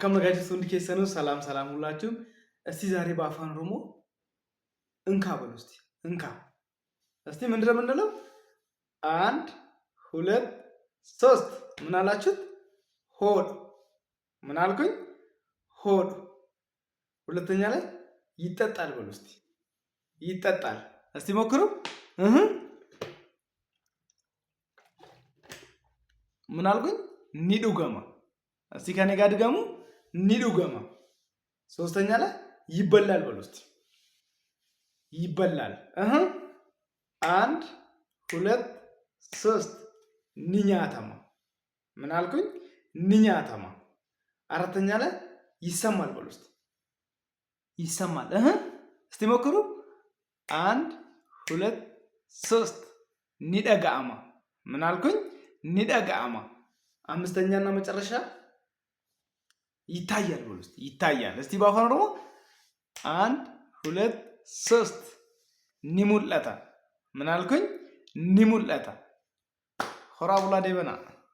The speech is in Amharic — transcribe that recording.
Akkam nagaatti hundi keessanuu ሰላም ሁላችሁም እስቲ ዛሬ በአፋን ኦሮሞ እንካ በሉ እስቲ እንካ እስቲ ምንድን ነው የምንለው? አንድ ሁለት ሶስት ምን አላችሁት? ሆድ ምን አልኩኝ? ሆድ። ሁለተኛ ላይ ይጠጣል በሉ እስቲ ይጠጣል። እስቲ ሞክሩ። ምን አልኩኝ? ኒዱገማ። እስቲ ከኔ ጋር ድገሙ። ኒዱገማ። ሶስተኛ ላይ ይበላል በሉ እስቲ ይበላል። አንድ ሁለት ሶስት ኒኛተማ። ምን አልኩኝ? ኒኛተማ። አራተኛ ላይ ይሰማል በሉ እስቲ ይሰማል። እስቲ ሞክሩ። አንድ ሁለት ሶስት ኒደጋማ። ምን አልኩኝ? ኒደጋማ። አምስተኛና መጨረሻ ይታያል በሉ እስቲ ይታያል። እስቲ በአፋን ኦሮሞ አንድ ሁለት ሶስት ኒሙለታ። ምን አልኩኝ? ኒሙለታ። ሆራ ቡላ ደበና